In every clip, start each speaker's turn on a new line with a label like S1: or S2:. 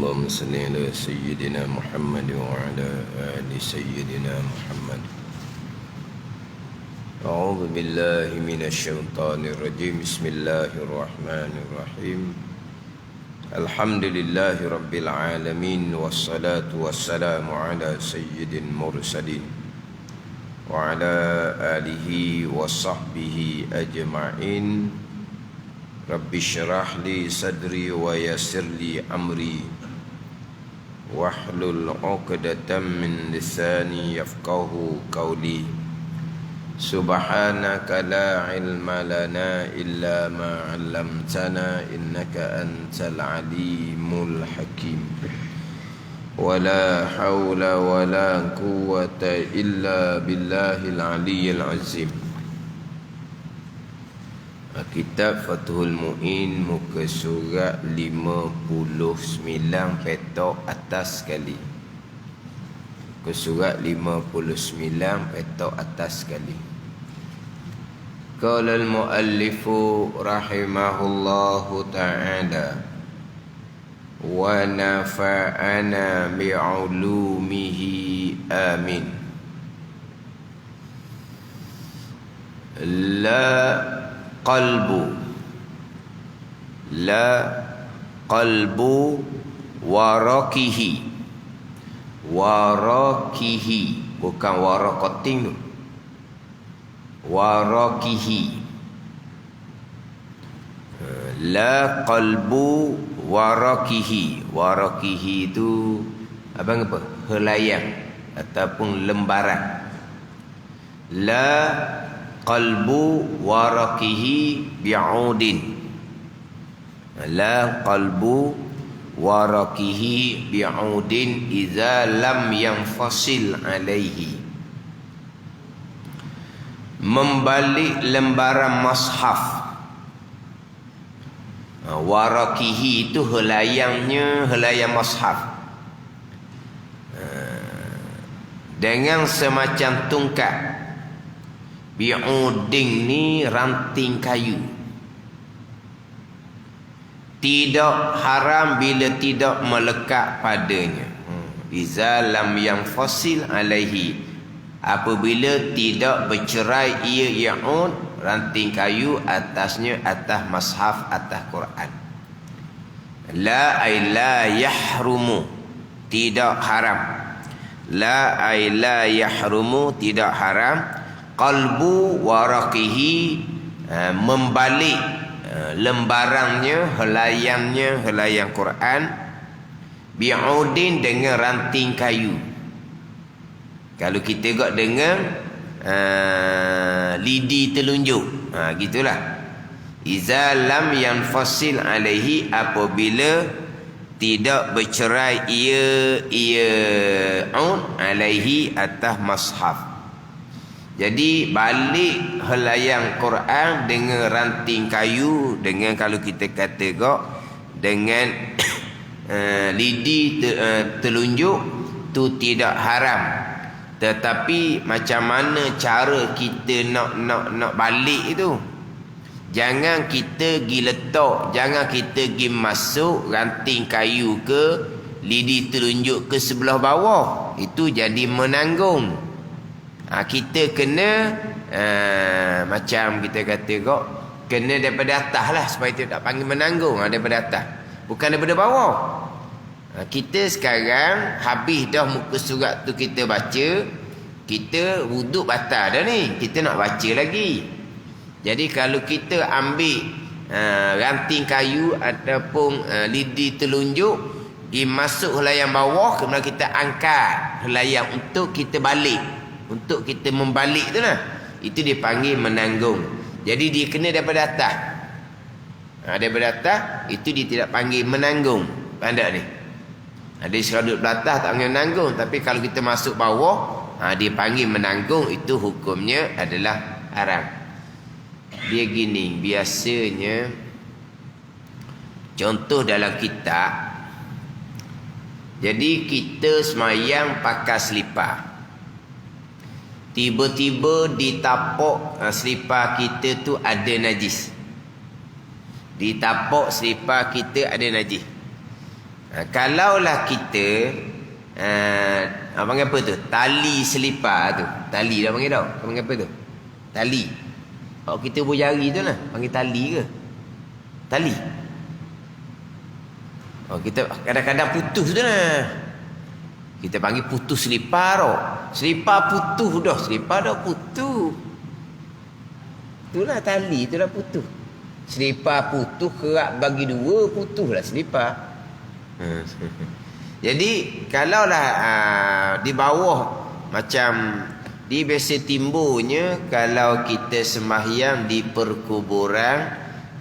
S1: اللهم صل على سيدنا محمد وعلى آل سيدنا محمد. أعوذ بالله من الشيطان الرجيم. بسم الله الرحمن الرحيم. الحمد لله رب العالمين، والصلاة والسلام على سيد المرسلين وعلى آله وصحبه أجمعين. رب اشرح لي صدري ويسر لي أمري واحلل عقدة من لساني يفقه قولي. سبحانك لا علم لنا إلا ما علمتنا إنك أنت العليم الحكيم. ولا حول ولا قوة إلا بالله العلي العظيم. Kitab Fathul Mu'in, muka surat 59, petok atas sekali. Muka surat 59, petok atas sekali. Qala al-muallifu rahimahullahu ta'ala wa nafa'ana bi'ulumihi amin. La qalbu warakihi bukan waraqatin, warakihi. La qalbu warakihi itu abang apa? Helaian ataupun lembaran. La qalbu warakihi bi'udin. La qalbu warakihi bi'udin idza lam yanfasil alaihi. Membalik lembaran mushaf. Warakihi itu helaiannya, helaian mushaf. Dengan semacam tungkat. Bi'udin ni ranting kayu. Tidak haram bila tidak melekat padanya. Iza lam yang fasil alaihi. Apabila tidak bercerai ia ya'ud, ranting kayu atasnya, atas mushaf, atas Quran. La ay la yahrumu, tidak haram. La ay la yahrumu, tidak haram. Qalbu warakihi, membalik lembarannya, helaiannya, helaian Quran. Bi'udin, dengan ranting kayu. Kalau kita tengok dengan lidi telunjuk, gitulah. Iza lam yanfasil alaihi, apabila tidak bercerai ia alaihi, atas mushaf. Jadi balik helaian Quran dengan ranting kayu, dengan kalau kita kata dengan lidi telunjuk tu tidak haram. Tetapi macam mana cara kita nak balik itu? Jangan kita pergi letak, jangan kita pergi masuk ranting kayu ke lidi telunjuk ke sebelah bawah. Itu jadi menanggung. Kita kena macam kita kata kena daripada atas lah, supaya tidak panggil menanggung. Daripada atas, bukan daripada bawah. Kita sekarang habis dah muka surat tu kita baca, kita wuduk batal dah ni, kita nak baca lagi. Jadi kalau kita ambil ranting kayu ataupun lidi telunjuk, masuk helaian bawah, kemudian kita angkat helaian untuk kita balik, untuk kita membalik tu lah, itu dipanggil menanggung. Jadi dia kena daripada atas. Daripada atas itu dia tidak panggil menanggung. Pandai ni. Ada seradut atas tak panggil menanggung, tapi kalau kita masuk bawah, dia panggil menanggung. Itu hukumnya adalah haram. Dia gini, biasanya contoh dalam kitab. Jadi kita semayang pakai selipar. Tiba-tiba di tapak selipar kita tu ada najis. Di tapak selipar kita ada najis. Kalaulah kita panggil apa tu? Tali selipar tu. Tali dah panggil tau. Panggil apa tu? Tali. Kalau kita berjari tu lah, panggil tali ke? Tali. Kita kadang-kadang putus tu lah. Kita panggil putus selipar tau. Selipar putus dah. Selipar dah putus. Itulah tali, itulah putus. Selipar putus, kerak bagi dua, putuslah selipar. Jadi kalaulah di bawah macam di biasa timbulnya kalau kita sembahyang di perkuburan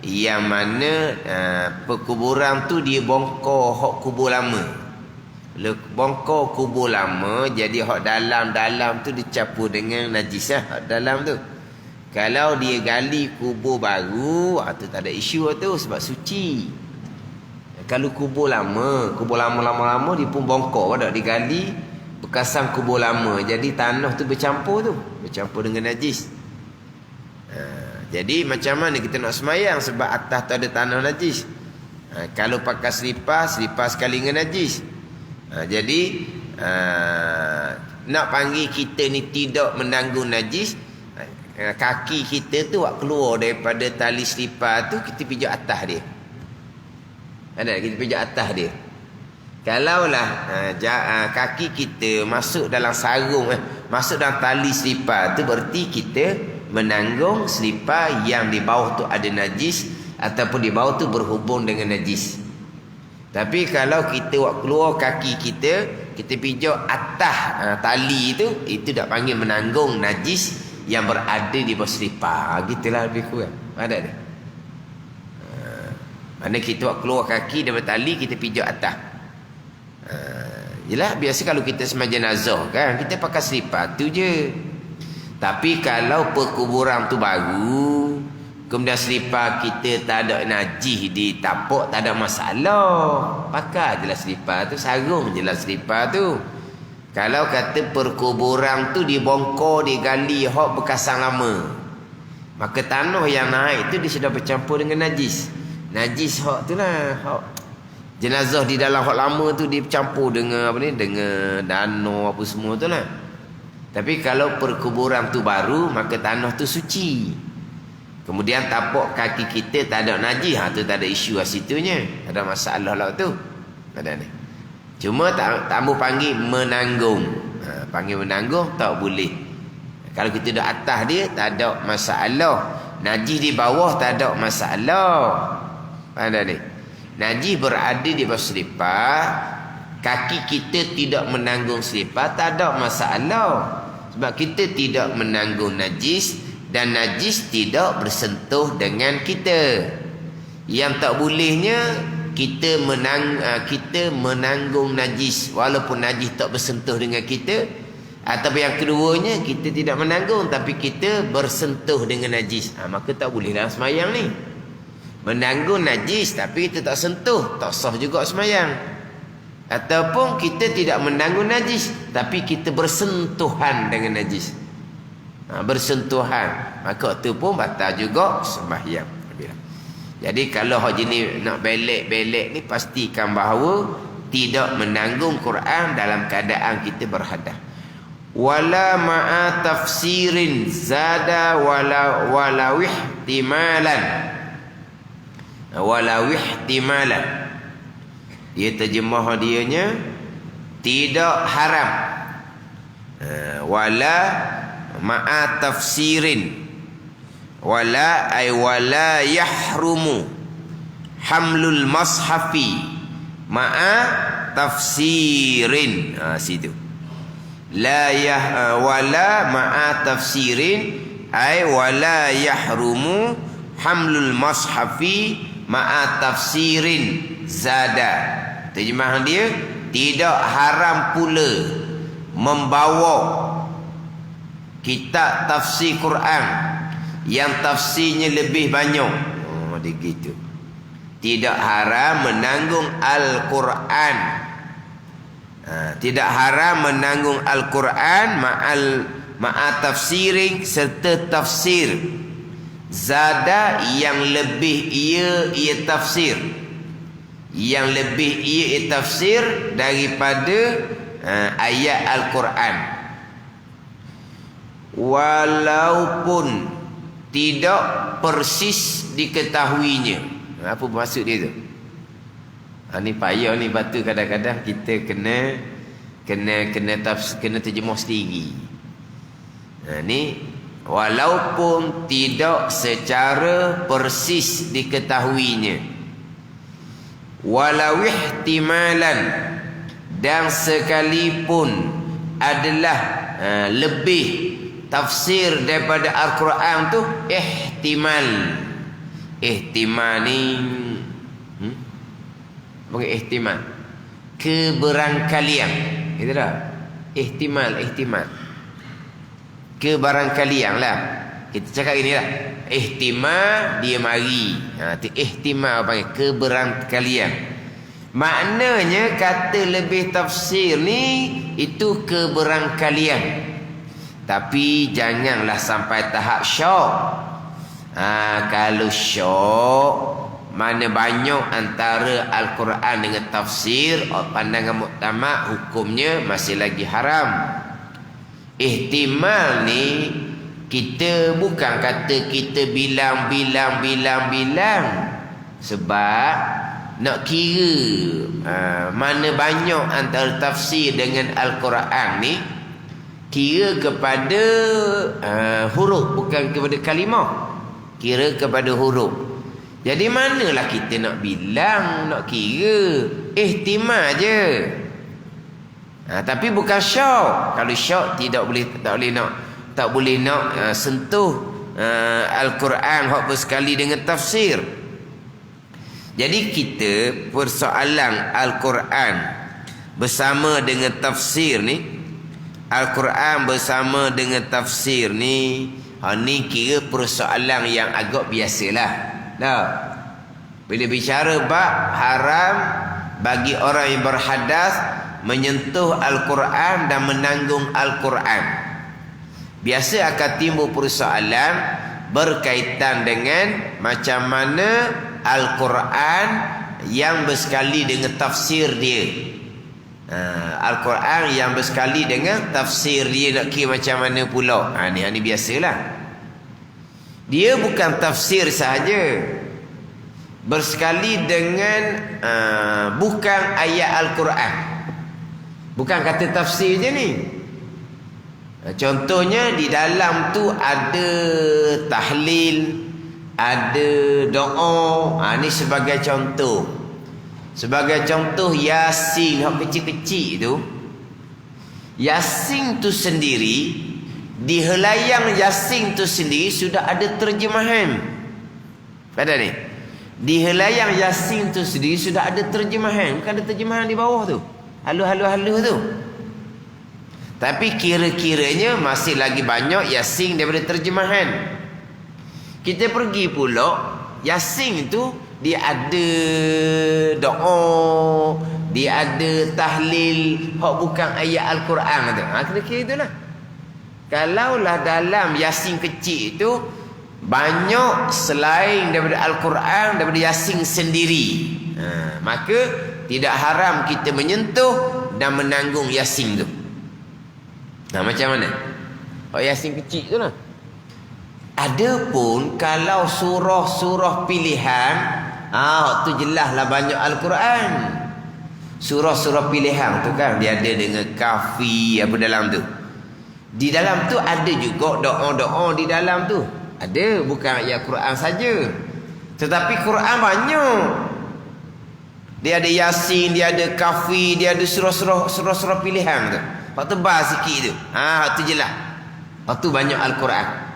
S1: yang mana perkuburan tu dia bongkar hak kubur lama. Bongkar kubur lama, jadi hak dalam-dalam tu dicampur dengan najis lah, hak dalam tu. Kalau dia gali kubur baru, tu tak ada isu tu sebab suci. Kalau kubur lama lama-lama dia pun bongkar dah, digali bekasan kubur lama. Jadi tanah tu bercampur dengan najis. Jadi macam mana kita nak semayang sebab atas tu ada tanah najis. Kalau pakai selipar sekali dengan najis. Jadi nak panggil kita ni tidak menanggung najis, kaki kita tu keluar daripada tali selipar tu, kita pijak atas dia. Kita pijak atas dia. Kalaulah kaki kita masuk dalam sarung, masuk dalam tali selipar tu, berarti kita menanggung selipar yang di bawah tu ada najis ataupun di bawah tu berhubung dengan najis. Tapi kalau kita keluar kaki kita pijak atas tali tu, itu dah panggil menanggung najis yang berada di bawah selipar. Gitulah lebih kurang. Ada dia. Mana kita keluar kaki daripada tali, kita pijak atas. Yelah, biasa kalau kita sembah jenazah kan, kita pakai selipar tu je. Tapi kalau perkuburan tu baru, kemudian selipar kita tak ada najis di tapak, tak ada masalah. Pakai je lah selipar tu, sarung je lah selipar tu. Kalau kata perkuburan tu dibongkar, digali hak bekasan lama, maka tanah yang naik tu dia sudah bercampur dengan najis. Najis hak tu lah, hak jenazah di dalam hak lama tu dicampur dengan dengan danau apa semua tu lah. Tapi kalau perkuburan tu baru, maka tanah tu suci. Kemudian tapak kaki kita tak ada najis, tu tak ada isu lah situnya. Tak ada masalah lah tu. Ada ni. Cuma tak mau panggil menanggung. Panggil menanggung tak boleh. Kalau kita duduk atas dia, tak ada masalah. Najis di bawah tak ada masalah. Ada ni. Najis berada di bawah selipar, kaki kita tidak menanggung selipar, tak ada masalah. Sebab kita tidak menanggung najis dan najis tidak bersentuh dengan kita. Yang tak bolehnya kita menanggung najis walaupun najis tak bersentuh dengan kita, ataupun yang keduanya kita tidak menanggung tapi kita bersentuh dengan najis. Maka tak boleh dalam semayang ni. Menanggung najis tapi kita tak sentuh, tak sah juga semayang. Ataupun kita tidak menanggung najis tapi kita bersentuhan dengan najis. Bersentuhan, maka itu pun batal juga sembahyang. Jadi kalau hak jenis nak belek-belek ni, pastikan bahawa tidak menanggung Quran dalam keadaan kita berhadas. Wala ma'a tafsirin zada wala ihtimalan. Wala ihtimalan. Dia terjemah dianya tidak haram. Wala ma'a tafsirin. Wala ay wala yahrumu hamlul mashafi ma'a tafsirin. Situ. Wala ma'a tafsirin ay wala yahrumu hamlul mashafi ma'a tafsirin zada. Terjemahan dia, tidak haram pula membawa kitab tafsir Quran yang tafsirnya lebih banyak. Dia gitu. Tidak haram menanggung Al-Quran. Tidak haram menanggung Al-Quran ma'a tafsirin serta tafsir zada yang lebih ia tafsir, yang lebih ia tafsir daripada ayat Al-Quran. Walaupun tidak persis diketahuinya. Apa maksud dia tu? Ni payah ni, batu kadang-kadang kita kena terjemah sendiri. Ni walaupun tidak secara persis diketahuinya, walau ihtimalan, dan sekalipun adalah lebih tafsir daripada Al-Quran tu ihtimal. Ihtimal ni bukan ihtimal, keberangkalian. Itu dah ihtimal. Kebarangkalian lah. Kita cakap gini lah, ihtimal dia mari. Tu ihtimal panggil keberangkalian. Maknanya kata lebih tafsir ni itu keberangkalian. Tapi janganlah sampai tahap syok. Kalau syok, mana banyak antara Al-Quran dengan tafsir, pandangan muktamad hukumnya masih lagi haram. Ihtimal ni kita bukan kata kita bilang. Sebab nak kira mana banyak antara tafsir dengan Al-Quran ni, kira kepada huruf, bukan kepada kalimah. Kira kepada huruf. Jadi manalah kita nak bilang, nak kira. Ihtimal je. Tapi bukan syok. Kalau syok tak boleh nak sentuh Al-Quran hak bersekali dengan tafsir. Jadi kita persoalan Al-Quran bersama dengan tafsir ni, Al-Quran bersama dengan tafsir ni, ni kira persoalan yang agak biasalah. Dah. Bila bicara bab haram bagi orang yang berhadas menyentuh Al-Quran dan menanggung Al-Quran, biasa akan timbul persoalan berkaitan dengan macam mana Al-Quran yang bersekali dengan tafsir dia. Al-Quran yang bersekali dengan tafsir dia nak kira macam mana pula. Ni biasalah. Dia bukan tafsir sahaja, bersekali dengan bukan ayat Al-Quran, bukan kata tafsir je ni. Contohnya di dalam tu ada tahlil, ada doa. Ni sebagai contoh. Sebagai contoh Yasin hak kecil-kecil tu. Yasin tu sendiri, di helayang Yasin tu sendiri sudah ada terjemahan. Pada ni, di helayang Yasin tu sendiri sudah ada terjemahan. Bukan ada terjemahan di bawah tu, halu tu. Tapi kira-kiranya masih lagi banyak Yasin daripada terjemahan. Kita pergi pula Yasin tu dia ada doa, dia ada tahlil hak bukan ayat Al-Quran tu. Kira-kira itulah. Kalaulah dalam Yasin kecil itu banyak selain daripada Al-Quran, daripada Yasin sendiri, maka tidak haram kita menyentuh dan menanggung Yasin tu. Macam mana? Hak Yasin kecil tu lah. Adapun kalau surah-surah pilihan, tu jelaslah banyak Al-Quran. Surah-surah pilihan tu kan dia ada dengan kafi apa dalam tu. Di dalam tu ada juga doa-doa di dalam tu. Ada, bukan ayat Quran saja. Tetapi Quran banyak. Dia ada Yasin, dia ada kafi, dia ada surah-surah pilihan tu. Hak tebal sikit tu. Hak tu jelas. Hak tu banyak Al-Quran.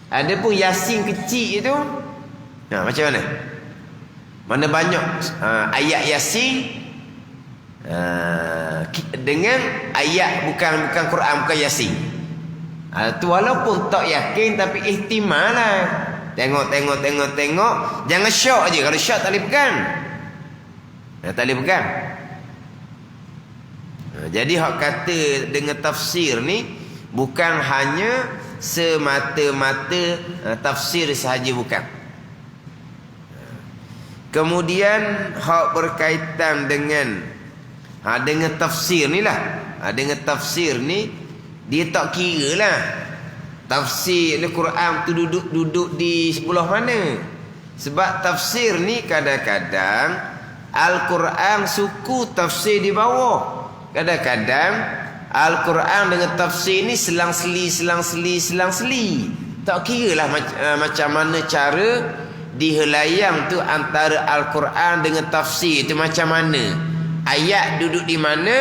S1: Ada pun Yasin kecil itu, macam mana? Mana banyak ayat Yasin dengan ayat bukan Quran, bukan Yasin. Tu walaupun tak yakin tapi ihtimal lah. Tengok. Jangan syok je. Kalau syok tak boleh pegang. Tak boleh pegang. Jadi hak kata dengan tafsir ni bukan hanya semata-mata tafsir sahaja, bukan. Kemudian hak berkaitan dengan dengan tafsir ni lah. Dengan tafsir ni dia tak kira lah tafsir Al-Quran tu duduk di sebelah mana. Sebab tafsir ni kadang-kadang Al-Quran suku tafsir di bawah. Kadang-kadang Al-Quran dengan tafsir ni selang-seli. Tak kira lah macam mana cara dihelayang tu antara Al-Quran dengan tafsir tu macam mana. Ayat duduk di mana,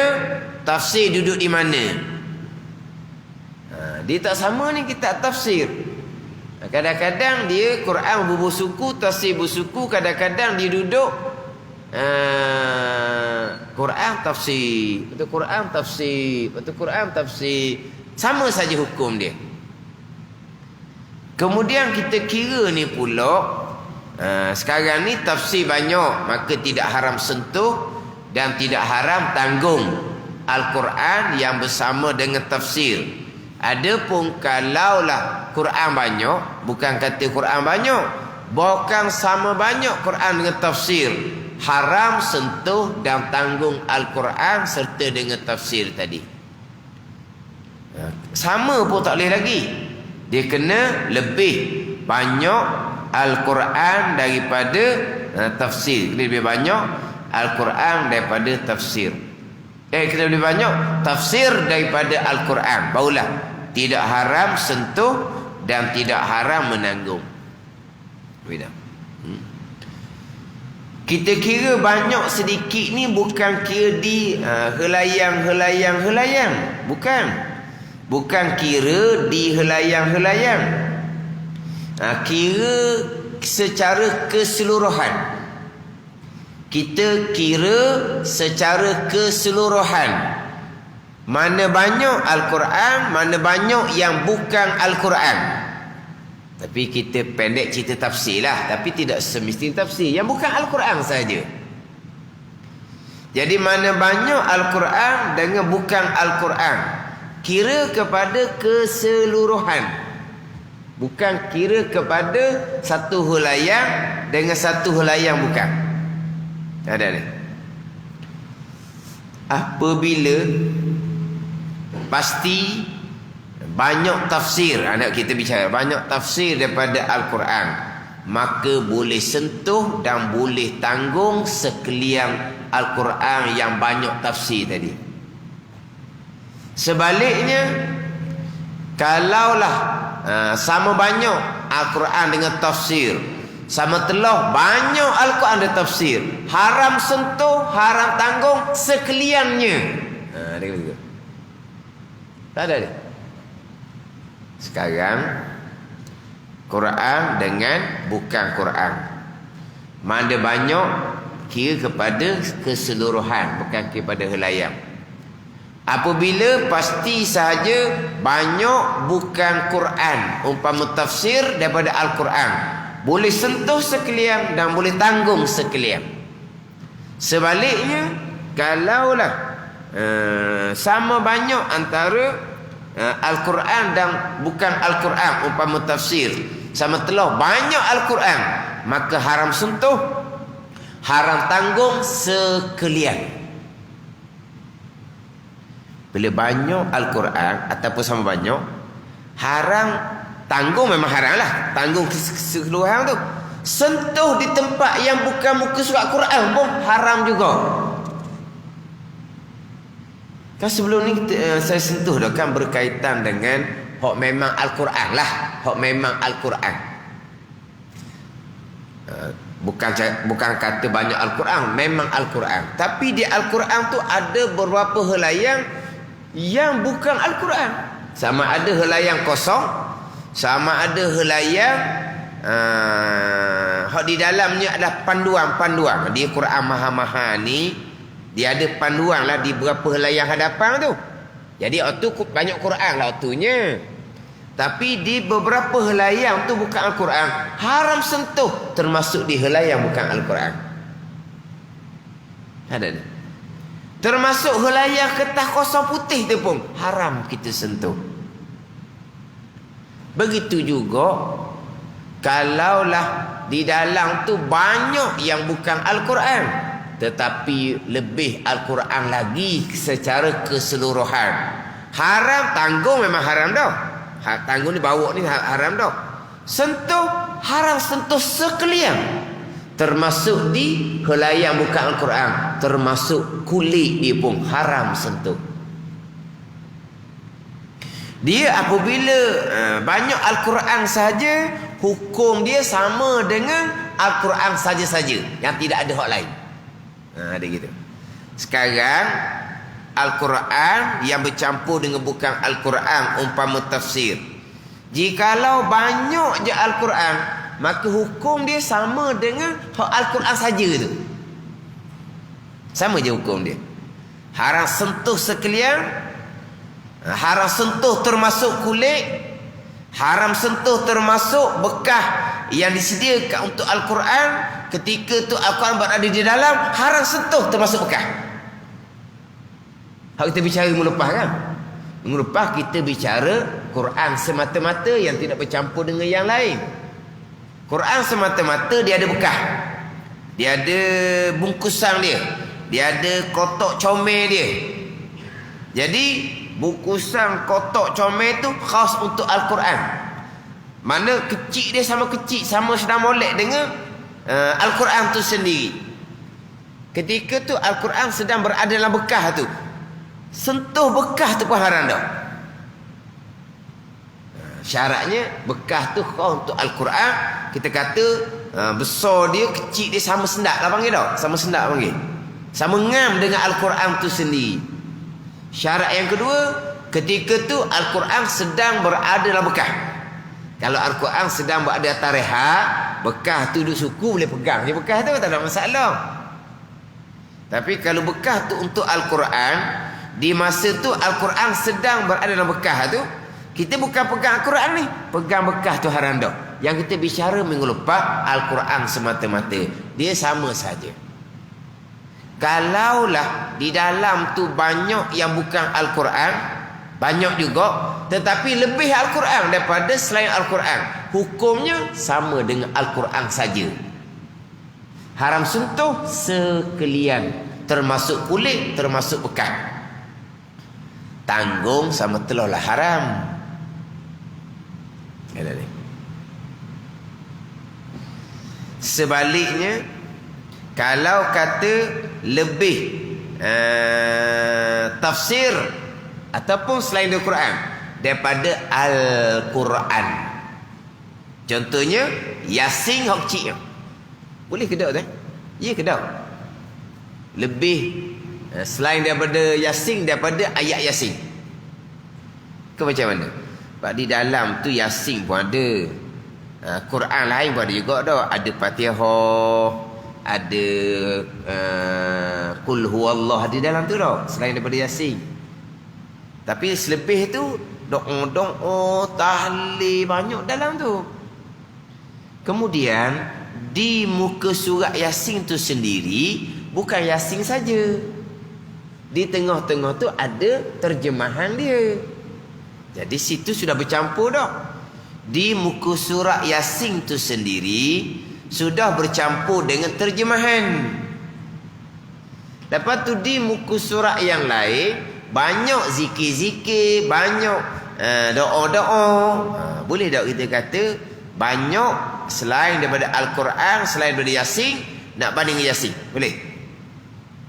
S1: tafsir duduk di mana. Dia tak sama ni kitab tafsir. Kadang-kadang dia Quran bersuku, tafsir bersuku. Kadang-kadang dia duduk Quran tafsir, betul Quran tafsir, betul Quran tafsir. Sama saja hukum dia. Kemudian kita kira ni pula sekarang ni tafsir banyak, maka tidak haram sentuh dan tidak haram tanggung Al-Quran yang bersama dengan tafsir. Adapun kalaulah Quran banyak, bukan kata Quran banyak, bahkan sama banyak Quran dengan tafsir, haram sentuh dan tanggung Al-Quran serta dengan tafsir tadi. Sama pun tak boleh lagi. Dia kena lebih banyak Al-Quran daripada tafsir. Lebih banyak Al-Quran daripada tafsir. Kena lebih banyak tafsir daripada Al-Quran. Barulah tidak haram sentuh dan tidak haram menanggung. Kita kira banyak sedikit ni bukan kira di helayang. Bukan kira di helayang. Kira secara keseluruhan. Kita kira secara keseluruhan. Mana banyak Al-Quran, mana banyak yang bukan Al-Quran. Tapi kita pendek cerita tafsir lah. Tapi tidak semestinya tafsir yang bukan Al-Quran saja. Jadi mana banyak Al-Quran dengan bukan Al-Quran. Kira kepada keseluruhan. Bukan kira kepada satu helayang dengan satu helayang bukan. Ada ni. Apabila pasti banyak tafsir, anak kita bicara banyak tafsir daripada Al-Quran, maka boleh sentuh dan boleh tanggung sekalian Al-Quran yang banyak tafsir tadi. Sebaliknya, kalaulah sama banyak Al-Quran dengan tafsir, sama telah banyak Al-Quran dan tafsir, haram sentuh, haram tanggung sekaliannya. Dia kata tak ada dia. Sekarang Quran dengan bukan Quran, mana banyak kira kepada keseluruhan, bukan kepada helayang. Apabila pasti sahaja banyak bukan Quran, umpama tafsir daripada Al-Quran, boleh sentuh sekalian dan boleh tanggung sekalian. Sebaliknya, kalaulah sama banyak antara Al-Quran dan bukan Al-Quran, umpama tafsir, sama telah banyak Al-Quran, maka haram sentuh, haram tanggung sekalian. Bila banyak Al-Quran ataupun sama banyak, haram tanggung, memang haram lah tanggung keseluruhan tu. Sentuh di tempat yang bukan muka surat Quran pun haram juga. Kan sebelum ni saya sentuh dah kan berkaitan dengan hak memang Al-Quran lah, hak memang Al-Quran. Bukan kata banyak Al-Quran, memang Al-Quran. Tapi di Al-Quran tu ada beberapa helayang yang bukan Al-Quran. Sama ada helayang kosong, sama ada helayang hak di dalamnya ada panduan. Di Quran Maha ni dia ada panduan lah di beberapa helayang hadapan tu. Jadi waktu banyak Quran lah waktunya. Tapi di beberapa helayang tu bukan Al-Quran, haram sentuh, termasuk di helayang bukan Al-Quran. Ada ni. Termasuk helayang kertas kosong putih tu pun haram kita sentuh. Begitu juga Kalaulah di dalam tu banyak yang bukan Al-Quran, tetapi lebih Al-Quran lagi secara keseluruhan, haram. Tanggung memang haram dah. Tanggung ni bawa ni haram dah. Sentuh haram, sentuh sekalian, termasuk di helai yang bukan Al-Quran, termasuk kulit dia pun haram sentuh. Dia apabila banyak Al-Quran saja, hukum dia sama dengan Al-Quran saja-saja, yang tidak ada hak lain. Ada gitu. Sekarang Al-Quran yang bercampur dengan bukan Al-Quran, umpama tafsir. Jikalau banyak je Al-Quran, maka hukum dia sama dengan hak Al-Quran saja tu. Sama je hukum dia. Haram sentuh sekalian, haram sentuh termasuk kulit, haram sentuh termasuk bekah yang disediakan untuk Al-Quran. Ketika tu Al-Quran berada di dalam, haram sentuh termasuk bekah. Hak kita bicara minggu lepas kan? Minggu lepas kita bicara Quran semata-mata yang tidak bercampur dengan yang lain. Quran semata-mata dia ada bekah, dia ada bungkusan dia, dia ada kotak comel dia. Jadi bungkusan kotak comel tu khas untuk Al-Quran. Mana kecil dia sama kecil, sama sedang molek dengan Al-Quran tu sendiri. Ketika tu Al-Quran sedang berada dalam bekah tu, sentuh bekah tu pun haram dah. Syaratnya bekah tu khas untuk Al-Quran. Kita kata besar dia, kecil dia sama sendak lah panggil dah. Sama sendak panggil, sama ngam dengan Al-Quran tu sendiri. Syarat yang kedua, ketika tu Al-Quran sedang berada dalam bekah. Kalau Al-Quran sedang berada atas rehat, bekah tu duduk suku boleh pegang je bekah tu, tak ada masalah. Tapi kalau bekah tu untuk Al-Quran, di masa tu Al-Quran sedang berada dalam bekah tu, kita bukan pegang Al-Quran ni, pegang bekah tu haram dah. Yang kita bicara minggu lepas Al-Quran semata-mata, dia sama saja. Kalaulah di dalam tu banyak yang bukan Al-Quran, banyak juga, tetapi lebih Al-Quran daripada selain Al-Quran, hukumnya sama dengan Al-Quran saja. Haram sentuh sekalian, termasuk kulit, termasuk bekah. Tanggung sama telur lah haram. Sebaliknya, kalau kata lebih tafsir ataupun selain Al-Quran daripada Al-Quran, contohnya Yasin hak kecil, boleh ke tak? Ya ke tak? Lebih selain daripada Yasin, daripada ayat Yasin ke macam mana? Sebab di dalam tu Yasin pun ada, Quran lain pun ada juga dah. Ada Fatihah, ada Qul huwallah di dalam tu dah, selain daripada Yasin. Tapi selebih tu doa-doa, tahlil banyak dalam tu. Kemudian di muka surat Yasin tu sendiri, bukan Yasin saja, di tengah-tengah tu ada terjemahan dia. Jadi situ sudah bercampur dah. Di muka surat Yasin tu sendiri sudah bercampur dengan terjemahan. Lepas tu di muka surat yang lain banyak zikir-zikir, banyak doa-doa. Boleh tak kita kata banyak selain daripada Al-Quran, selain daripada Yasin, nak banding dengan Yasin? Boleh?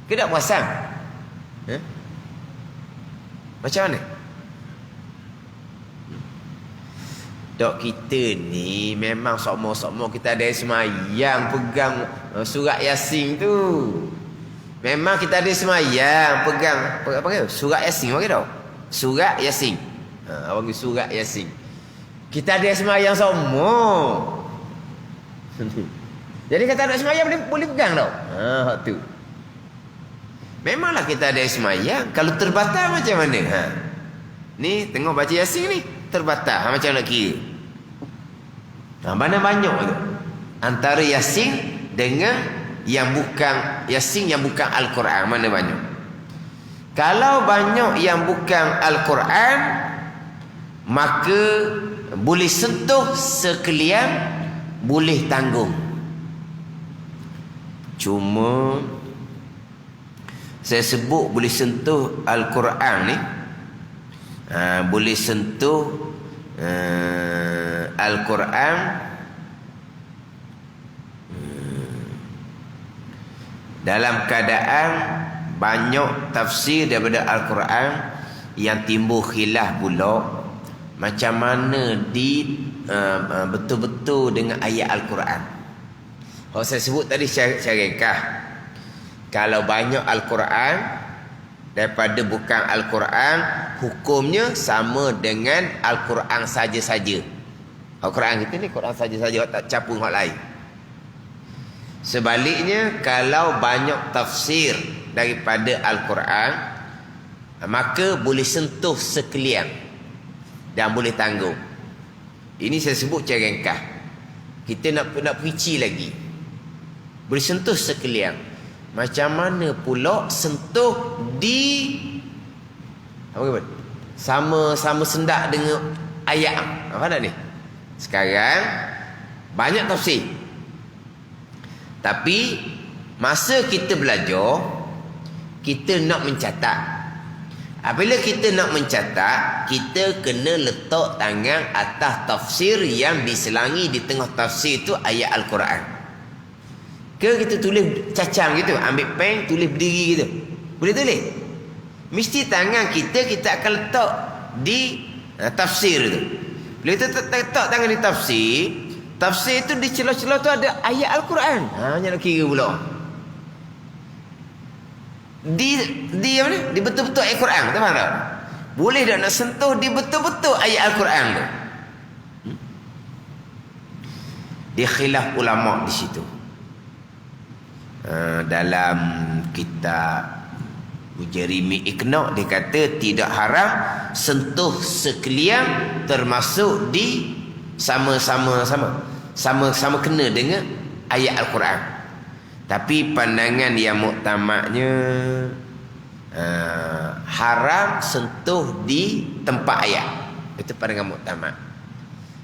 S1: Ke tak perasan? Macam mana? Dok kita ni memang sokmo-sokmo kita ada semayang pegang surat Yasin tu. Memang kita ada semayang pegang apa ke? Surat Yasin panggil tau. Surat Yasin. Panggil surat Yasin. Kita ada semayang sokmo. Jadi kata ada semayang boleh pegang tau. Hak tu. Memanglah kita ada semayang. Kalau terbatal macam mana? Ni tengok baca Yasin ni terbatal. Macam nak kira? Mana banyak tu antara Yasin dengan yang bukan Yasin, yang bukan Al-Quran, mana banyak? Kalau banyak yang bukan Al-Quran, maka boleh sentuh sekalian, boleh tanggung. Cuma saya sebut boleh sentuh Al-Quran ni, boleh sentuh Al-Quran dalam keadaan banyak tafsir daripada Al-Quran yang timbul khilaf pula macam mana betul-betul dengan ayat Al-Quran. Kalau saya sebut tadi secara ringkas, kalau banyak Al-Quran daripada bukan Al-Quran, hukumnya sama dengan Al-Quran saja-saja. Al-Quran kita ni Quran saja-saja, tak campur hak lain. Sebaliknya, kalau banyak tafsir daripada Al-Quran, maka boleh sentuh sekalian dan boleh tanggung. Ini saya sebut cara ringkas. Kita nak perici lagi. Boleh sentuh sekalian. Macam mana pula sentuh di apa? Sama sendak dengan ayat. Apa nak ni? Sekarang banyak tafsir. Tapi masa kita belajar, kita nak mencatat. Apabila kita nak mencatat, kita kena letak tangan atas tafsir yang diselangi di tengah tafsir itu ayat Al-Quran. Ke kita tulis cacang gitu, ambil pen tulis berdiri gitu. Boleh tulis? Mesti tangan kita akan letak di tafsir itu. Bila kita letak tangan di tafsir itu di celah-celah tu ada ayat Al-Quran. Hanya nak kira pula. Di apa ni? Di betul-betul ayat Quran, tak faham tak? Boleh tak nak sentuh di betul-betul ayat Al-Quran tu? Dia khilaf ulama di situ. Dalam kitab Mujarimi Iqna' dia kata tidak haram sentuh sekalian, termasuk di sama kena dengan ayat Al-Quran. Tapi pandangan yang muktamadnya haram sentuh di tempat ayat. Itu pandangan muktamad.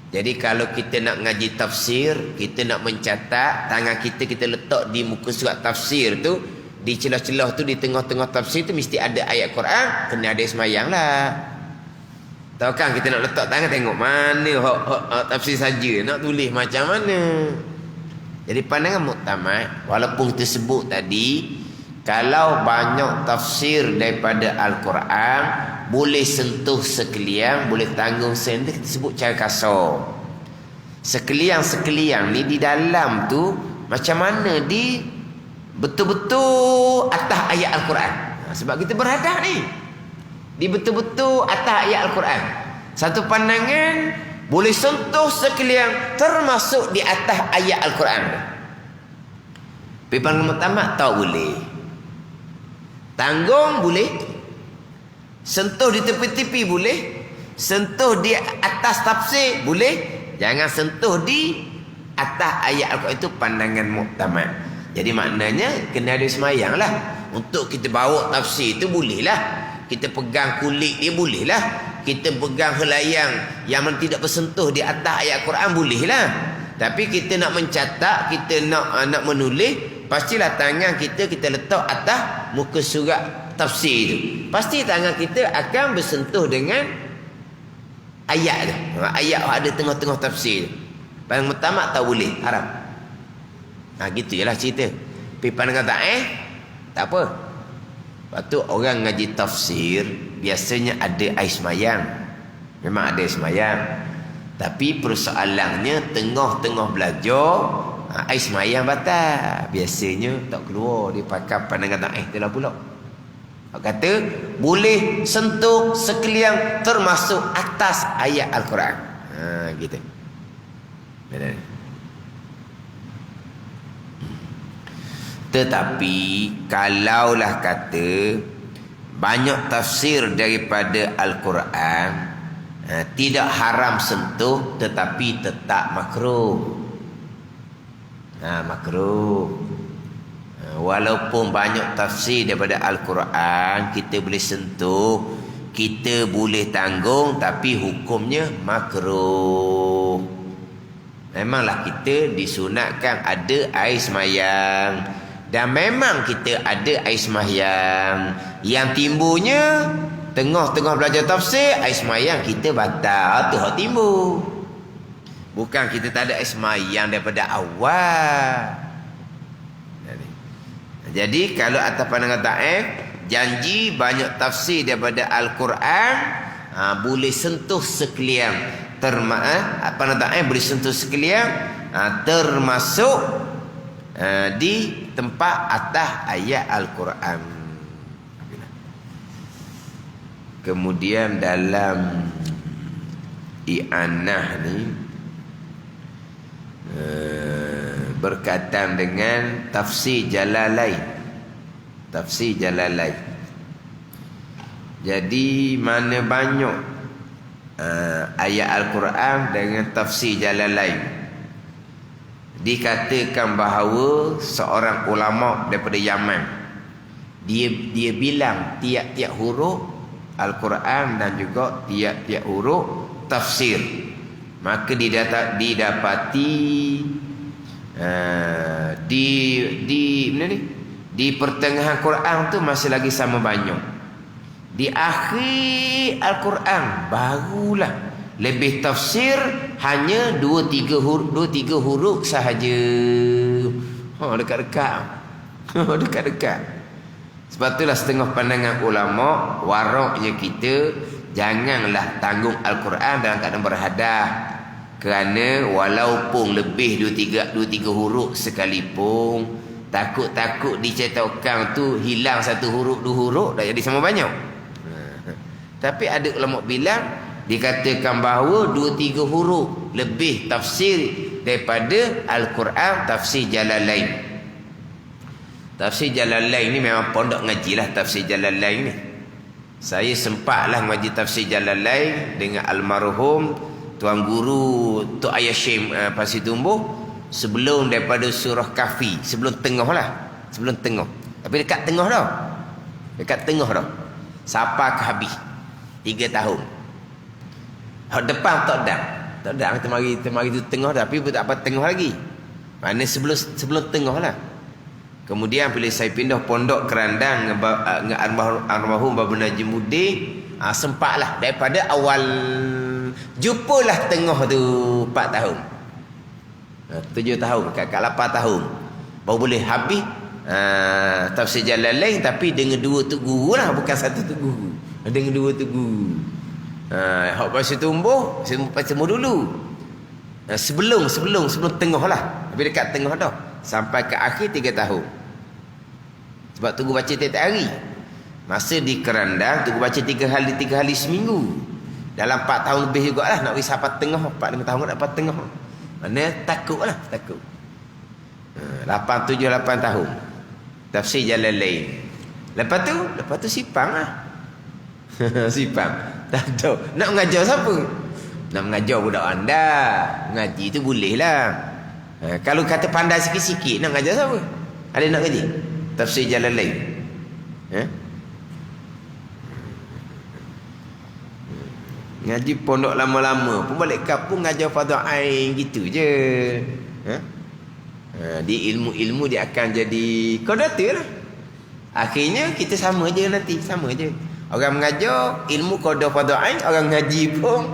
S1: Jadi kalau kita nak ngaji tafsir, kita nak mencatat, tangan kita letak di muka surat tafsir tu, di celah-celah tu, di tengah-tengah tafsir tu mesti ada ayat Quran, kena ada semayang lah. Tahu kan kita nak letak tangan, tengok mana tafsir saja, nak tulis macam mana. Jadi pandangan muktamad, walaupun kita sebut tadi, kalau banyak tafsir daripada Al-Quran, boleh sentuh sekalian, boleh tanggung sendiri, kita sebut cara kasar. Sekalian ni di dalam tu macam mana di betul-betul atas ayat Al-Quran. Sebab kita berhadap ni di betul-betul atas ayat Al-Quran. Satu pandangan boleh sentuh sekalian, termasuk di atas ayat Al-Quran. Tapi pandangan muktamad tak boleh. Tanggung boleh, sentuh di tepi-tepi boleh, sentuh di atas tafsir boleh, jangan sentuh di atas ayat Al-Quran. Itu pandangan muktamad. Jadi maknanya kena ada semayang lah. Untuk kita bawa tafsir itu boleh lah. Kita pegang kulit dia boleh lah. Kita pegang helaiang yang tidak bersentuh di atas ayat Quran boleh lah. Tapi kita nak mencatat, kita nak menulis, pastilah tangan kita letak atas muka surat tafsir itu. Pasti tangan kita akan bersentuh dengan ayat tu. Ayat ada tengah-tengah tafsir tu. Pandangan muktamad tak boleh, haram. Gitu je lah cerita. Tapi pandangan tak apa. Lepas tu orang ngaji tafsir biasanya ada air semayang. Memang ada air semayang. Tapi persoalannya tengah-tengah belajar, air semayang batal. Biasanya tak keluar. Dia pakai pandangan itulah pula. Dia kata boleh sentuh sekalian, termasuk atas ayat Al-Quran. Gitu. Tetapi kalaulah kata banyak tafsir daripada Al-Quran, tidak haram sentuh, tetapi tetap makruh. Makruh. Walaupun banyak tafsir daripada Al-Quran, kita boleh sentuh, kita boleh tanggung, tapi hukumnya makruh. memanglah kita disunatkan ada air semayang. Dan memang kita ada air semayang. Yang timbulnya tengah-tengah belajar tafsir, air semayang kita batal. Tu hak timbul. Bukan kita tak ada air semayang daripada awal. Jadi kalau atas pandangan Taif, janji banyak tafsir daripada Al-Quran, boleh sentuh sekalian. Pandangan Taif boleh sentuh sekalian, termasuk di tempat atas ayat Al-Quran. Kemudian dalam i'anah ni berkaitan dengan tafsir Jalalain. Tafsir Jalalain. Jadi mana banyak ayat Al-Quran dengan tafsir Jalalain. Dikatakan bahawa seorang ulama daripada Yaman, dia bilang tiap-tiap huruf Al-Quran dan juga tiap-tiap huruf tafsir. Maka didapati di pertengahan Quran tu masih lagi sama banyak. Di akhir Al-Quran barulah lebih tafsir hanya 2-3 huruf sahaja. Dekat-dekat. Dekat-dekat. Sebab itulah setengah pandangan ulama, waraknya kita janganlah tanggung Al-Quran dalam keadaan berhadah. Kerana walaupun lebih 2-3 huruf sekalipun, takut-takut dicetakkan tu hilang 1 huruf 2 huruf dah jadi sama banyak. Tapi ada ulama bilang dikatakan bahawa 2-3 huruf lebih tafsir daripada Al-Quran, tafsir Jalalain. Tafsir Jalalain ni memang pondok ngajilah tafsir Jalalain ni. Saya sempatlah ngaji tafsir Jalalain dengan almarhum Tuan Guru Tok Ayah Syim Pasir Tumbuh sebelum daripada surah Kahfi, sebelum tengah lah. Sebelum tengah. Tapi dekat tengah dah. Dekat tengah dah. Sampai ke habis. 3 tahun. Depan tak dah. Tak dah kita mari tu tengah dah, tapi tak apa tengah lagi. Mana sebelum tengah lah. Kemudian bila saya pindah pondok Kerandang dengan almarhum Babu Najimuddin, sempatlah daripada awal jumpalah tengah tu 4 tahun. 7 tahun, kat 8 tahun. Baru boleh habis tafsir Jalalain, tapi dengan 2 tu guru lah, bukan 1 tu guru. Dengan 2 tu guru. Hak Pasir Tumbuh dulu. Sebelum tengah lah. Tapi dekat tengah dah. Sampai ke akhir 3 tahun. Sebab tunggu baca tiap-tiap hari. Masa di Kerandang tunggu baca 3 hari seminggu. Dalam 4 tahun lebih jugalah nak pergi sampai tengah. 4-5 tahun nak dapat tengah. Mana takut. 8 tahun. Tafsir Jalalain. Lepas tu sipang lah. Sipang. Tak tahu. Nak mengajar siapa? Nak mengajar budak anda. Ngaji tu boleh lah. Kalau kata pandai sikit-sikit, nak mengajar siapa? Ada nak ngaji? Tafsir Jalalain. Ngaji pondok lama-lama pun balik kampung ngajar Fardhu Ain gitu je. Di ilmu-ilmu dia akan jadi kodator lah. Akhirnya kita sama je nanti, sama je. Orang mengajar ilmu qada Fardhu Ain, orang ngaji pun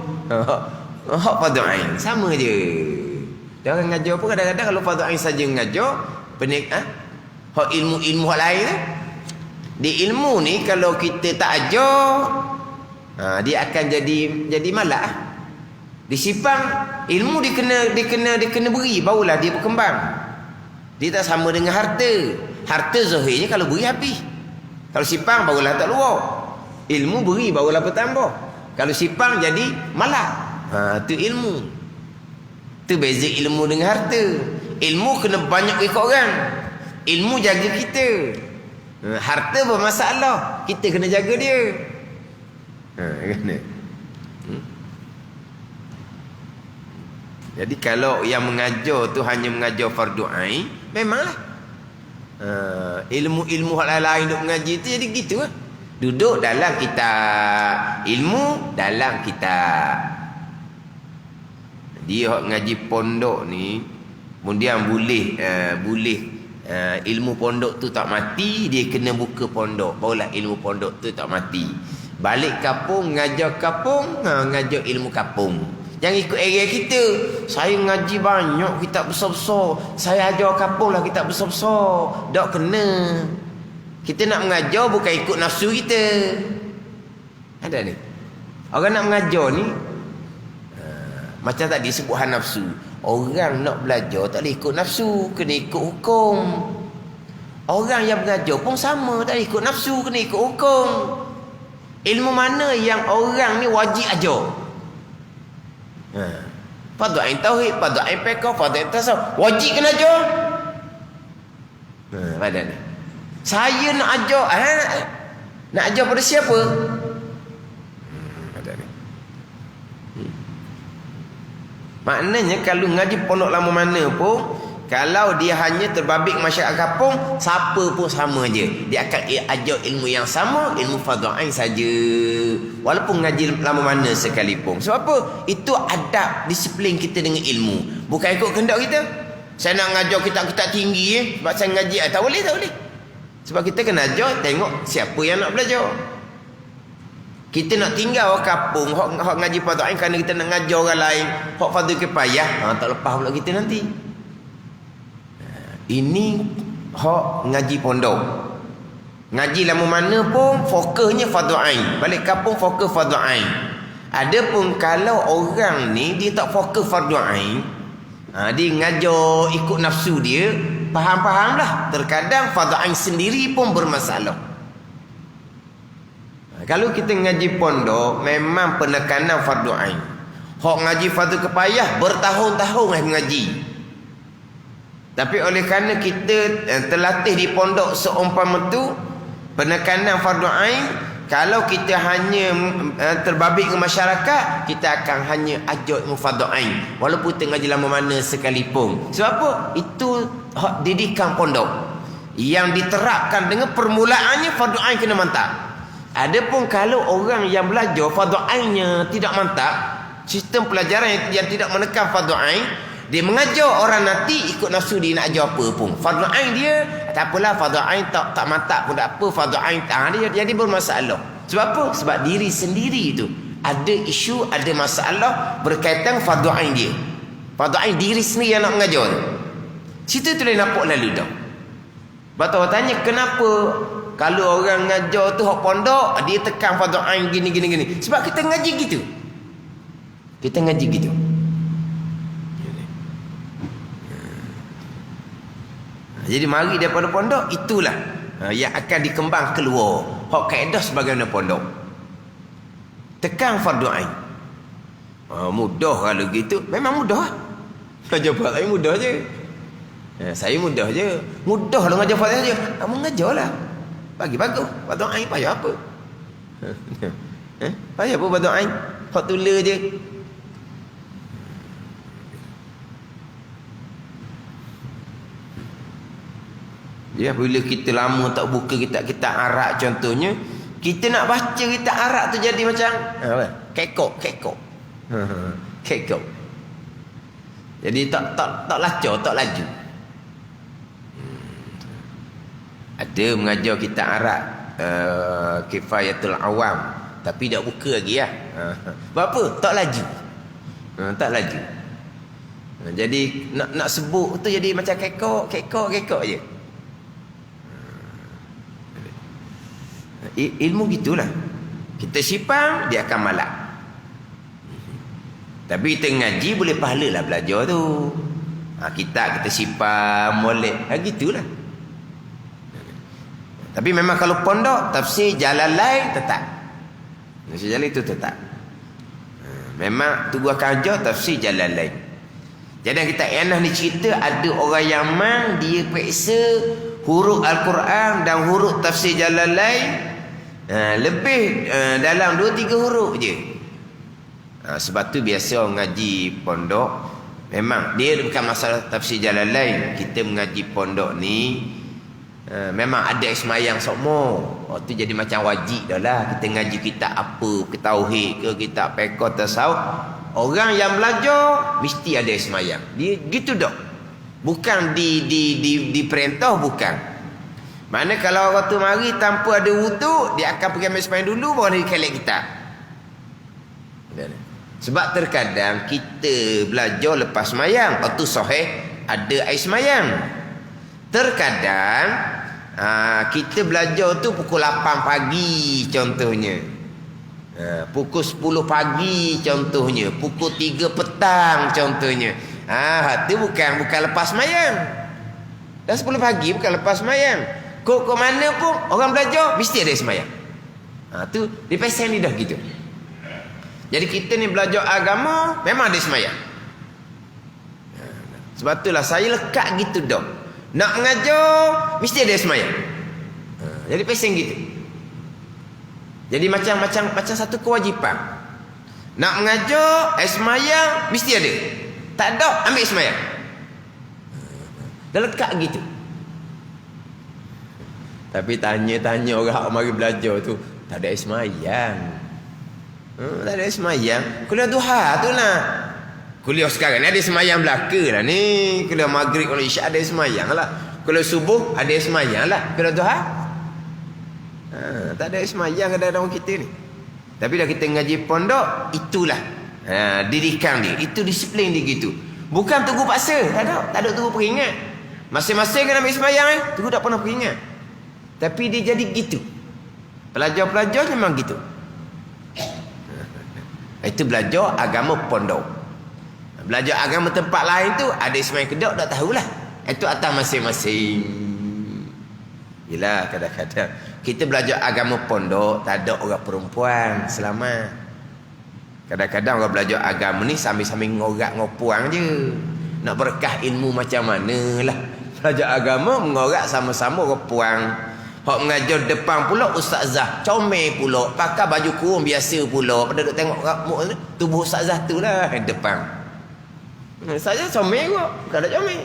S1: hak Fardhu Ain, sama je. Dan orang ngajar pun kadang-kadang kalau Fardhu Ain saja mengajar, hak ilmu-ilmu hak lain lah. Di ilmu ni kalau kita tak ajar, dia akan jadi malak. Di sipang ilmu dikena beri barulah dia berkembang. Dia tak sama dengan harta. Harta zahirnya kalau beri habis. Kalau sipang barulah tak luar. Ilmu beri barulah bertambah. Kalau sipang jadi malak. Tu ilmu. Tu beza ilmu dengan harta. Ilmu kena banyak ikut orang. Ilmu jaga kita. Harta bermasalah, kita kena jaga dia. Kena. Jadi kalau yang mengajar tu hanya mengajar Fardhu Ain, memanglah ilmu-ilmu hal lain duk mengaji tu jadi gitu lah. Duduk dalam kitab, ilmu dalam kitab. Dia hok ngaji pondok ni kemudian boleh ilmu pondok tu tak mati, dia kena buka pondok, barulah ilmu pondok tu tak mati. Balik kampung, ngajar kampung, ngajar ilmu kampung. Jangan ikut area kita. Saya ngaji banyak kitab besar-besar, saya ajar kampung lah kitab besar-besar. Tak kena. Kita nak mengajar bukan ikut nafsu kita. Ada ni orang nak mengajar ni macam tadi sebuah nafsu. Orang nak belajar tak boleh ikut nafsu, kena ikut hukum. Orang yang mengajar pun sama, tak boleh ikut nafsu, kena ikut hukum. Ilmu mana yang orang ni wajib ajar? Fardu ain tauhid, fardu ain fiqh, fardu ain tasawuf, wajib kena ajar. Pada ni. Saya nak ajar, nak ajar pada siapa? Pada ni. Maknanya kalau ngaji pondok lama mana pun, kalau dia hanya terbabit masyarakat kampung, siapa pun sama je. Dia akan ajar ilmu yang sama, ilmu fardu ain saja. Walaupun ngaji lama mana sekalipun. Sebab apa? Itu adab disiplin kita dengan ilmu. Bukan ikut kehendak kita. Saya nak ngajar kitab-kitab tinggi sebab saya ngaji. Tak boleh, tak boleh. Sebab kita kena ajar, tengok siapa yang nak belajar. Kita nak tinggal orang kampung, hok ngaji fardu ain kerana kita nak ngajar orang lain, hok fardu kifayah, tak lepas pula kita nanti. Ini hok ngaji pondok. Ngaji lama mana pun fokusnya fardu ain. Balik kampung fokus fardu ain. Adapun kalau orang ni dia tak fokus fardu ain, dia ngajar ikut nafsu dia, faham-fahamlah. Terkadang fardu ain sendiri pun bermasalah. Kalau kita ngaji pondok memang penekanan fardu ain. Hok ngaji fardu kifayah bertahun-tahun mengaji. Tapi oleh kerana kita terlatih di pondok seumpama tu, penekanan fardu ain, kalau kita hanya terbabit ke masyarakat, kita akan hanya ajar ilmu fardu ain walaupun kita ngaji lama mana sekalipun. Sebab apa? Itu didikan pondok yang diterapkan dengan permulaannya fardu ain kena mantap. Adapun kalau orang yang belajar fardu ainnya tidak mantap, sistem pelajaran yang tidak menekan fardu ain, dia mengajar orang nanti ikut nafsu dia nak ajar apa pun. Fardu ain dia tak apalah, fardu ain tak mantap pun tak apa, fardu ain dia jadi bermasalah. Sebab apa? Sebab diri sendiri tu ada isu, ada masalah berkaitan fardu ain dia. Fardu ain diri sendiri yang nak mengajar tu. Situ tu dia nampak lalu dah. Batal tanya kenapa kalau orang ngajar tu hak pondok dia tekan fardu ain gini. Sebab kita ngaji gitu. Kita ngaji gitu. Jadi mari daripada pondok itulah yang akan dikembang keluar. Hak kaedah sebagaimana pondok. Tekan fardu ain. Mudah kalau gitu. Memang mudah. Ngajar fardu ain mudah je. Saya mudah je. Mudah lah ngajar fardu ain je. Kamu ngajarlah. Bagi bagus. Fardu ain payah apa? Payah apa fardu ain? Hak tulis je. Ya, bila kita lama tak buka kitab-kitab Arab contohnya, kita nak baca kitab Arab tu jadi macam kekok. Kekok. Jadi tak lacur, tak laju. Ada mengajar kitab Arab Kifayatul Awam, tapi tak buka lagi lah. Berapa? Tak laju. Tak laju. Jadi nak sebut tu jadi macam kekok je. Ilmu gitulah. Kita sipang, dia akan malak. Tapi kita ngaji boleh pahala lah belajar tu. Kita sipang, molek. Gitulah. Tapi memang kalau pondok, tafsir jalan lain tetap. Tafsir jalan itu tetap. Memang tu gua akan ajar tafsir jalan lain. Jadi kita enah ni cerita ada orang Yaman, dia periksa huruf Al-Quran dan huruf tafsir jalan lain. Lebih dalam 2-3 huruf je. Sebab tu biasa orang ngaji pondok, memang dia bukan masalah tafsir jalan lain. Kita mengaji pondok ni memang ada semayang semua. Tu jadi macam wajib dah lah. Kita ngaji kitab apa, ke tauhid ke, kitab fiqh tasawuf, orang yang belajar mesti ada semayang. Dia gitu dak. Bukan diperintah, bukan. Mana kalau orang tu mari tanpa ada wuduk, dia akan pergi ambil semayang dulu baru dia kelek kita. Sebab terkadang kita belajar lepas semayang, lepas tu sahih ada air semayang. Terkadang kita belajar tu pukul 8 pagi contohnya. Pukul 10 pagi contohnya, pukul 3 petang contohnya. Tu bukan lepas semayang. Dah 10 pagi bukan lepas semayang. Kok mana pun orang belajar mesti ada semayang. Tu dia pesan ni dah gitu. Jadi kita ni belajar agama memang ada semayang. Sebab itulah saya lekat gitu dah. Nak mengajar mesti ada semayang. Jadi pesan gitu. Jadi macam satu kewajipan. Nak mengajar semayang mesti ada. Tak ada ambil semayang. Dah lekat gitu. Tapi tanya orang mari belajar tu, tak ada semayang. Tak ada semayang. Kuliah duha tu lah. Kuliah sekarang ni ada semayang belaka lah ni. Kuliah maghrib, kuliah isyak ada semayang lah. Kuliah subuh ada semayang lah. Kuliah duha tak ada semayang kadang-kadang kita ni. Tapi dah kita ngaji pondok, itulah didikan dia. Itu disiplin dia gitu. Bukan tunggu paksa. Tak ada tunggu peringat. Masing-masing kan ambil semayang tunggu tak pernah peringat. Tapi dia jadi gitu. Pelajar-pelajar memang gitu. Itu belajar agama pondok. Belajar agama tempat lain tu ada semayang kedok tak tahulah. Itu atas masing-masing. Yelah kadang-kadang kita belajar agama pondok tak ada orang perempuan selamat. Kadang-kadang orang belajar agama ni sambil-sambil ngorak ngopuang je. Nak berkah ilmu macam mana lah. Belajar agama mengorak sama-sama ngopuang. Hak mengajar depan pula ustazah comel pula, pakai baju kurung biasa pula. Pada duk tengok tubuh ustazah tu lah depan. Ustazah comel kok, bukan tak comel.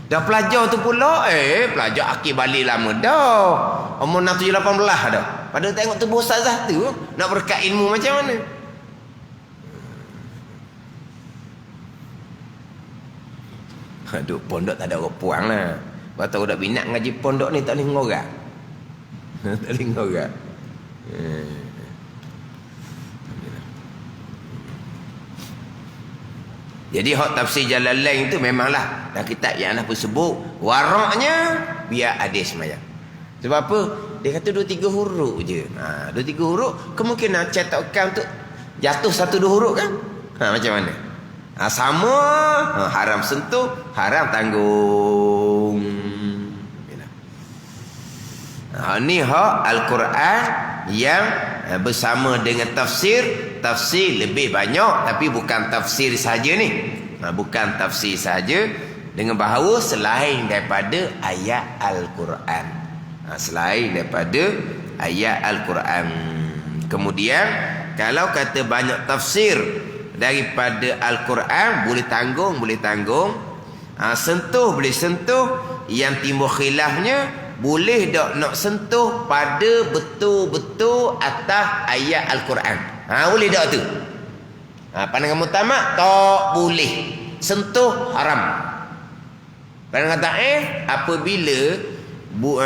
S1: Dah pelajar tu pula, pelajar akhir balik lama dah. Umur 17-18 dah. Pada tengok tubuh ustazah tu, nak berkat ilmu macam mana? Aduh, pondok tak ada orang puang lah. Lepas tu budak minat ngaji pondok ni tak boleh ngorak. Tak boleh ngorak. Jadi hak tafsir Jalalain tu memanglah dah kitab yang nak sebut waraknya biar ada semayang. Sebab apa? Dia kata 2-3 huruf je. 2-3 huruf kemungkinan cetakan tu jatuh 1-2 huruf kan? Macam mana? Sama haram sentuh, haram tanggung. Ni hak Al-Quran yang bersama dengan tafsir lebih banyak, tapi bukan tafsir saja ni. Bukan tafsir saja, dengan bahawa selain daripada ayat Al-Quran. Selain daripada ayat Al-Quran. Kemudian kalau kata banyak tafsir daripada Al-Quran, boleh tanggung. Sentuh boleh sentuh. Yang timbul khilafnya, boleh tak nak sentuh pada betul-betul atas ayat Al-Quran. Boleh tak tu? Pandangan mutamak tak boleh. Sentuh haram. Pandangan kata apabila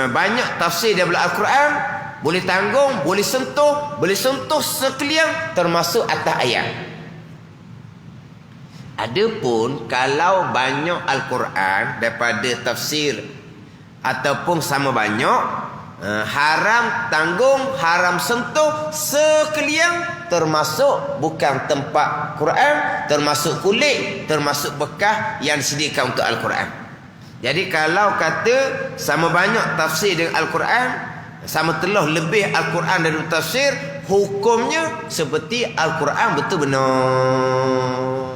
S1: banyak tafsir daripada Al-Quran, boleh tanggung, boleh sentuh sekalian termasuk atas ayat. Adapun kalau banyak Al-Quran daripada tafsir ataupun sama banyak, haram tanggung, haram sentuh sekalian, termasuk bukan tempat Quran, termasuk kulit, termasuk bekas yang disediakan untuk Al-Quran. Jadi kalau kata sama banyak tafsir dengan Al-Quran, sama telah lebih Al-Quran dari tafsir, hukumnya seperti Al-Quran betul benar.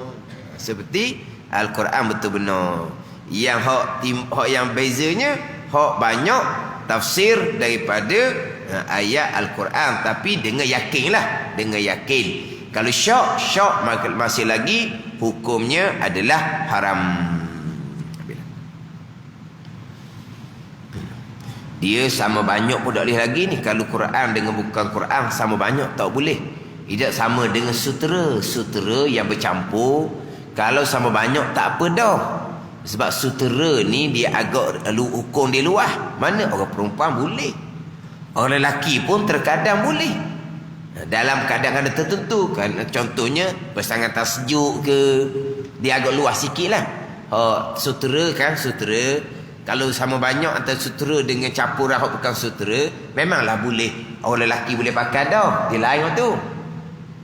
S1: Seperti Al-Quran betul benar. Yang hak yang bezanya, hak banyak tafsir daripada ayat Al-Quran, tapi dengan yakin lah, dengan yakin. Kalau syak masih lagi hukumnya adalah haram. Dia sama banyak pun tak boleh lagi ni. Kalau Quran dengan bukan Quran sama banyak tak boleh. Tidak sama dengan sutera. Sutera yang bercampur, kalau sama banyak tak apa dah. Sebab sutera ni dia agak hukum dia luas. Mana orang perempuan boleh, orang lelaki pun terkadang boleh. Dalam kadang-kadang tertentu kan, contohnya pasangan tak sejuk ke, dia agak luas sikit lah. Sutera kan, sutera kalau sama banyak antara sutera dengan campuran bukan sutera, memanglah boleh, orang lelaki boleh pakai dah. Dia lain tu.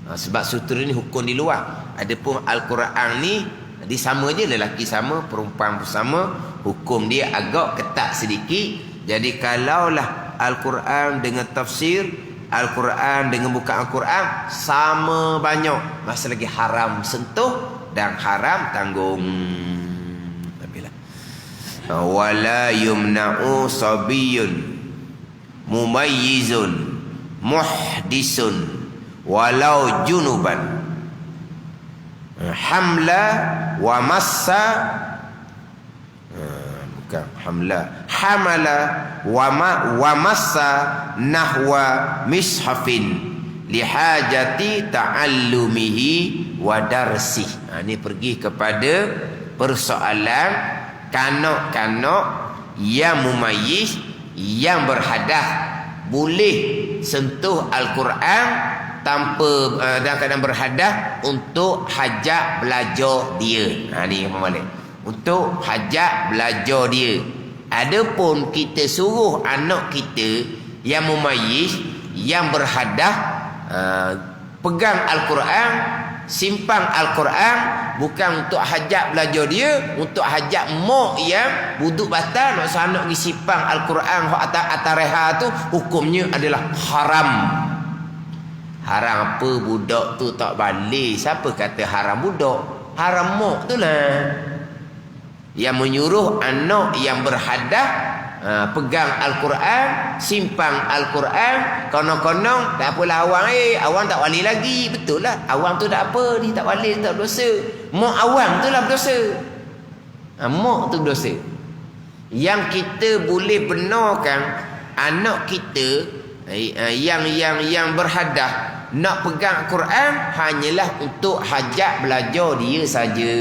S1: Sebab sutera ni hukum di luar. Adapun Al-Quran ni dia sama je, lelaki sama, perempuan pun sama, hukum dia agak ketat sedikit. Jadi kalaulah Al-Quran dengan tafsir, Al-Quran dengan bukan Al-Quran sama banyak, masih lagi haram sentuh dan haram tanggung. Wala yumna'u sabiyyun mumayyizun muhdisun walau junuban hamla wa massa, bukan hamla, hamala wa massa nahwa mishafin lihajati ta'allumihi wa darsih. Ini pergi kepada persoalan kanak-kanak yang mumayyiz, yang berhadas, boleh sentuh Al-Quran tanpa dalam keadaan berhadas untuk hajat belajar dia. Ni balik, untuk hajat belajar dia. Adapun kita suruh anak kita yang mumayyiz, yang berhadas, pegang Al-Quran, simpan Al-Quran, bukan untuk hajat belajar dia, untuk hajat mak yang buduk batal. Maksud anak pergi simpan Al-Quran atas reha tu, hukumnya adalah haram. Haram apa? Budak tu tak balik. Siapa kata haram budak? Haram mak tu lah yang menyuruh anak yang berhadas pegang Al-Quran, simpan Al-Quran. Konon-konon tak apalah awang, awang tak wali lagi. Betul lah, awang tu tak apa, dia tak wali, tak berdosa. Mak awang tu lah berdosa. Mak tu berdosa. Yang kita boleh benarkan anak kita yang berhadas nak pegang Al-Quran hanyalah untuk hajat belajar dia saja.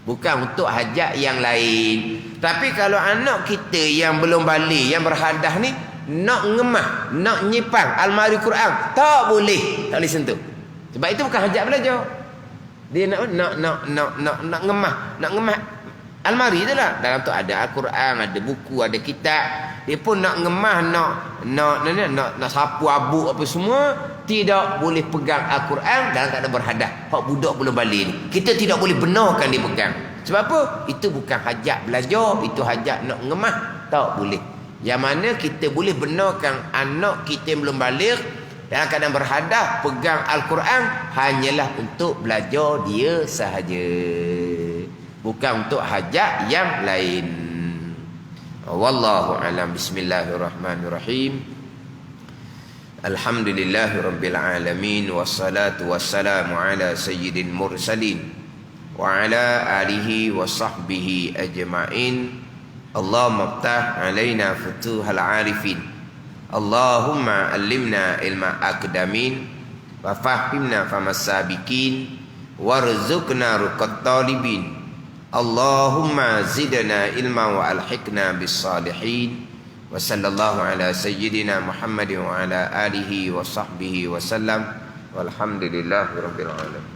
S1: Bukan untuk hajat yang lain. Tapi kalau anak kita yang belum balik, yang berhadas ni, nak ngemah, nak nyipang almari Quran, tak boleh, tak boleh sentuh. Sebab itu bukan hajat belajar. Dia nak ngemah almari tu lah. Dalam tu ada Al-Quran, ada buku, ada kitab. Dia pun nak ngemah, nak sapu abuk apa semua, tidak boleh pegang Al-Quran dalam keadaan berhadas. Hak budak belum balik ni, kita tidak boleh benarkan dia pegang. Sebab apa? Itu bukan hajat belajar, itu hajat nak ngemah, tak boleh. Yang mana kita boleh benarkan anak kita yang belum balik dalam keadaan berhadas pegang Al-Quran hanyalah untuk belajar dia sahaja, bukan untuk hajat yang lain. Wallahu alam. Bismillahirrahmanirrahim. Alhamdulillahirabbil alamin, wassalatu wassalamu ala sayyidil mursalin wa ala alihi wa sahbihi ajma'in. Allahumma iftah alaina futuhal arifin, Allahumma allimna ilma aqdamin, wa fahimna famas sabiqin, warzuqna ruqat talibin. Allahumma zidna ilma wa alhiqna bis salihin. Wa sallallahu ala sayyidina Muhammadin wa ala alihi wa sahbihi wa sallam. Walhamdulillahi rabbil alamin.